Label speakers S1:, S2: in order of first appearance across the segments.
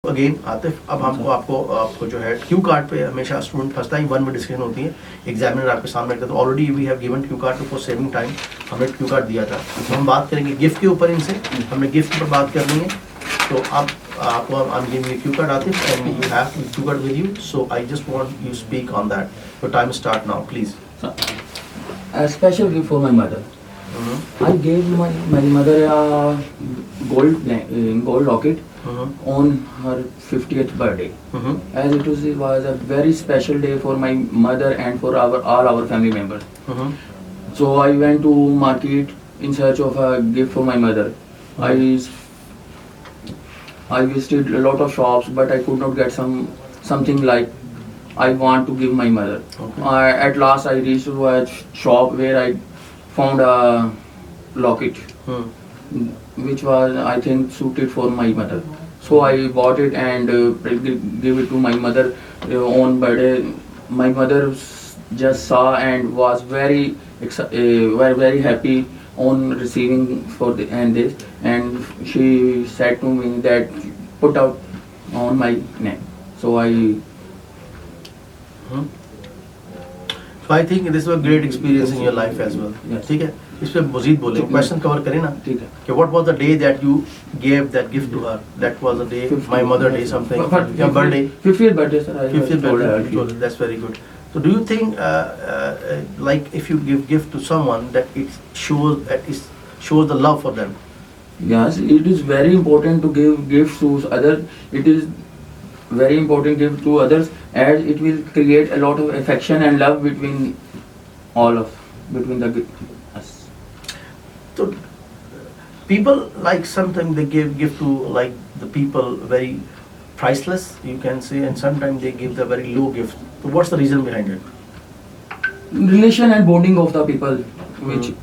S1: Again Atif, अब हमको आपको जो है क्यू कार्ड पे हमेशा स्टूडेंट फंसता है, वन में डिस्कशन होती है, एग्जामिनर आपके सामने रखता है, तो already we have given Q card for saving time, हमने क्यू कार्ड दिया था। तो हम बात करेंगे गिफ्ट के ऊपर इनसे, हमने गिफ्ट पर बात करनी है। तो अब आपको I am giving you Q card Atif and you have Q card with you, so I just want you speak on that. Your time start now please.
S2: A special gift for my mother. I gave my mother a gold locket on her 50th birthday. As it was a very special day for my mother and for all our family members. So I went to market in search of a gift for my mother. I visited a lot of shops, but I could not get something like I want to give my mother. At last I reached to a shop where I found a locket, which was I think suited for my mother. So I bought it and gave it to my mother on birthday. My mother just saw and was very happy on receiving this, and she said to me that put out on my neck. So
S1: So I think this was a great experience in your life as well. ठीक है, इस पे मजीद बोले, question cover करें ना कि what was the day that you gave that gift to her? That was the day, my mother day something, your birthday.
S2: 50th birthday, sir.
S1: 50th birthday. That's very good. So do you think like if you give gift to someone that it shows the love for them?
S2: Yes, it is very important to give gifts to others. It is very important gift to others, as it will create a lot of affection and love between us.
S1: So people like sometimes they give gift to like the people very priceless, you can say, and sometimes they give the very low gift. So what's the reason behind it?
S2: Relation and bonding of the people which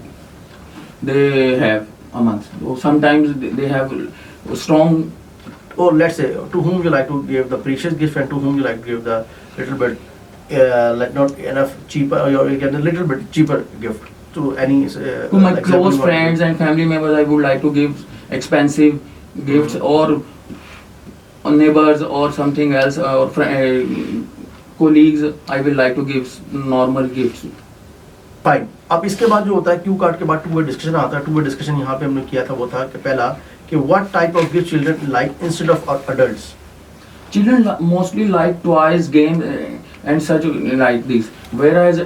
S2: they have amongst. So sometimes they have strong.
S1: Or let's say, to whom you like to give the precious gift and to whom you like to give the little bit like not enough cheaper, or you get a little bit cheaper gift to any
S2: to my
S1: like
S2: close friends and family members. I would like to give expensive gifts, or neighbors or something else, or colleagues. I will like to give normal gifts.
S1: Fine. अब इसके बाद जो होता है Q card के बाद two way discussion आता है। टू वे डिस्कशन यहाँ पे हमने किया था, वो था कि पहला कि what type of gift children like instead of adults.
S2: Children mostly like toys, games, and such like this, whereas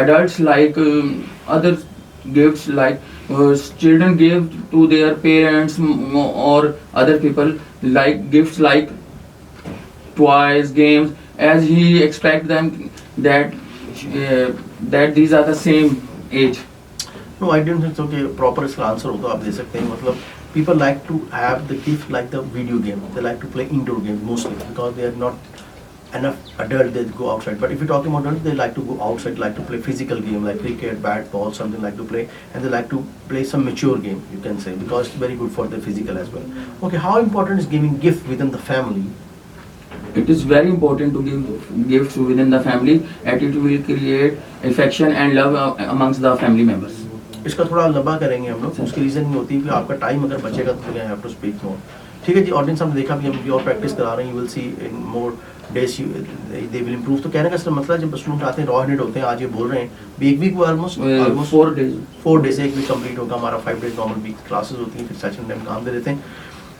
S2: adults like other gifts. Like children give to their parents or other people like gifts like toys, games, as he expect them that these are the same age.
S1: No, I didn't think so कि proper इसका answer हो तो आप दे सकते हैं। मतलब people like to have the gift like the video game. They like to play indoor games mostly because they are not enough adult they go outside. But if you're talking about adults, they like to go outside, like to play physical game like cricket, bat, ball, something like to play, and they like to play some mature game, you can say, because it's very good for the physical as well. Okay, how important is giving gift within the family?
S2: It is very important to give gifts within the family, and it will create affection and love amongst the family members.
S1: इसका थोड़ा लंबा करेंगे हम लोग, उसकी reason ये होती है कि आपका टाइम अगर बचेगा तो I have to speak more. ठीक है जी, ऑडियंस हमने देखा भी, हम और प्रैक्टिस करा रहे हैं, you will see in more days they will improve. तो कहने का सिर्फ मतलब जब स्टूडेंट आते हैं रॉ हैंडेड होते हैं, आज ये बोल रहे हैं एक वीक हुआ ऑलमोस्ट 4 डेज एक वीक कंप्लीट होगा हमारा, 5 डेज नॉर्मल वीक क्लासेस होती हैं, फिर सेशन टाइम काम दे देते हैं।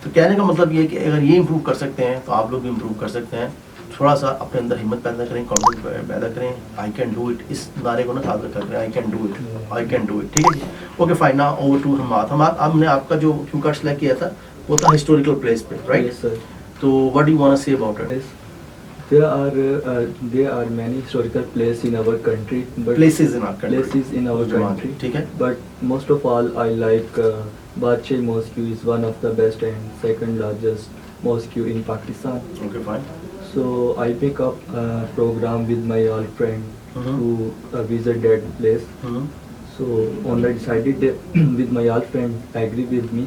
S1: तो कहने का मतलब ये है कि अगर ये इंप्रूव कर सकते हैं तो आप लोग भी इंप्रूव कर सकते हैं। थोड़ा सा अपने अंदर हिम्मत पैदा करें, कॉन्फिडेंस पैदा करें, आई कैन डू इट, इस नारे को ना ताज़ा कर रहे हैं, I can do it, I can do it. ठीक है जी, okay fine. Now over to Hamad. हमने आपका जो क्यू कार्ड सेलेक्ट किया था वो था हिस्टोरिकल प्लेस पे, राइट?
S3: Yes, sir.
S1: तो what do you want to say about it?
S3: Yes. There are many historical places in our country, but
S1: Places in our country.
S3: places in our country.
S1: ठीक है।
S3: But most of all, I like Badshah Mosque is one of the best and second largest mosque in Pakistan.
S1: Okay fine.
S3: So I pick up a program with my old friend to visit that place. So only decided that with my old friend agree with me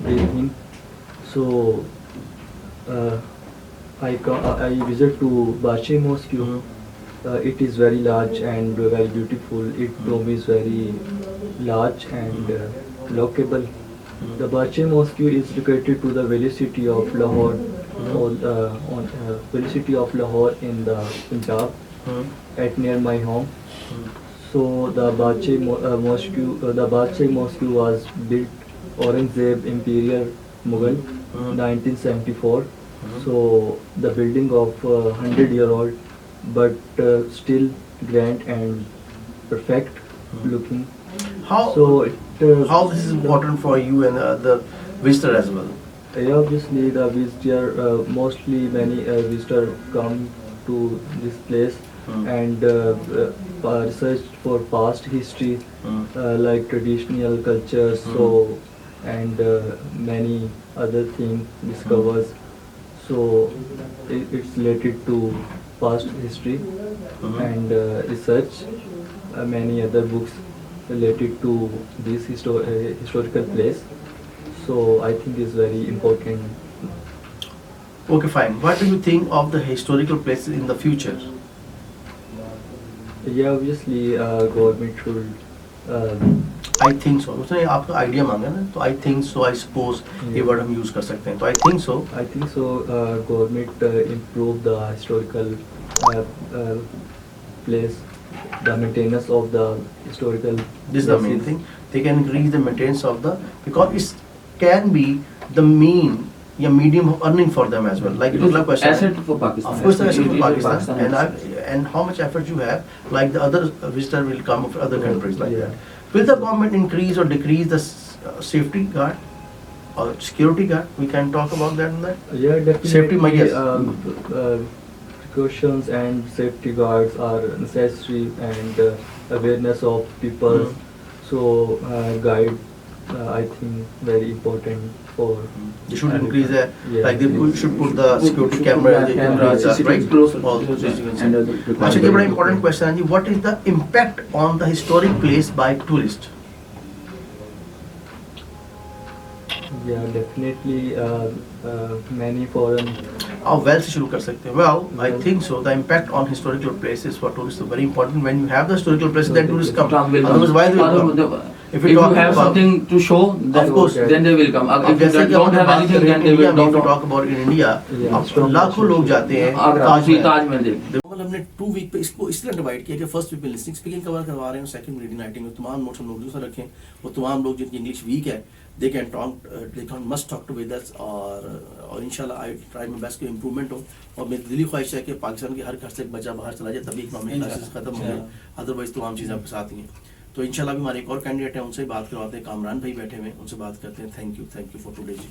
S3: with him. So I visit to Badshah Mosque. It is very large and very beautiful. Its dome is very large and lockable. The Badshah Mosque is located to the village city of Lahore, on Holy City of Lahore in the Punjab, at near my home. So the Badshah Mosque was built Aurangzeb Imperial Mughal 1974. So the building of 100-year-old, but still grand and perfect looking.
S1: How
S3: So it,
S1: how this is important for you and the visitor as well?
S3: yeah, obviously the visitor, mostly many visitor come to this place and research for past history, like traditional cultures, so and many other things discovers. So it's related to past history and research. Many other books related to this historical place. So I think is very important.
S1: Okay, fine. What do you think of the historical places in the future?
S3: Yeah, obviously government should.
S1: I think so, उसने आपका idea मांगा ना, तो I think so, I suppose ये word हम use कर सकते हैं, तो I think so
S3: I think so. Government improve the historical place, the maintenance of the historical.
S1: this is the main
S3: places.
S1: thing. They can increase the maintenance of the, because it can be the mean या medium of earning for them as well. Like it was like question.
S2: asset for Pakistan.
S1: Of course, the asset for
S2: It is
S1: Pakistan, and how much effort you have, like the other visitor will come from other countries like
S3: Yeah.
S1: that. Will the government increase or decrease the safety guard or security guard? We can talk about that and that.
S3: Yeah, definitely.
S1: Safety measures.
S3: Precautions and safety guards are necessary, and awareness of people. So guide, I think very important for.
S1: They should increase the,
S3: Yeah.
S1: like they should put the security camera, right? All those things you can say. अच्छा, ये बड़ा important question है जी. What is the impact on the historic place by tourist?
S3: Yeah, definitely. Many foreign.
S1: How well से शुरू कर सकते हैं? Well, I think so. The impact on historical places for tourists is very important. When you have the historical places, then tourists come. Otherwise, why they will come?
S2: If
S1: we
S2: you
S1: talk
S2: have
S1: about-
S2: something to show, then,
S1: Of course.
S2: then they will come.
S1: अब
S2: If
S1: जैसे
S2: you
S1: कि
S2: don't
S1: हम
S2: have
S1: बात
S2: anything,
S1: करें
S2: then they
S1: India
S2: will
S1: में,
S2: don't
S1: talk about in India,
S3: Yeah,
S1: अब
S3: strong
S1: लाखों लोग
S3: association.
S1: जाते हैं
S2: आगरा,
S1: ताजमहल।
S2: ताजमहल देख।
S1: देखो, हमने 2 वीक पे इसको इसलिए डिवाइड किया कि फर्स्ट वीक में लिसनिंग स्पीकिंग कवर करवा रहे हैं, सेकंड रीडिंग राइटिंग में तमाम नोट्स हम लोग रखें, वो तमाम लोग जिनकी इंग्लिश वीक है, they can talk, they can must talk to with us, और इंशाल्लाह आई ट्राई माय बेस्ट कि इंप्रूवमेंट हो। और मेरी दिली ख्वाहिश है कि पाकिस्तान के हर घर से एक बच्चा बाहर चला जाए, तभी इकोनॉमिक क्राइसिस खत्म हो जाए, अदरवाइज तमाम चीज़ें आपके साथ ही हैं। तो इंशाल्लाह भी हमारे एक और कैंडिडेट हैं, उनसे बात करवाते हैं, कामरान भाई बैठे हुए हैं, उनसे बात करते हैं। Thank you for today ji.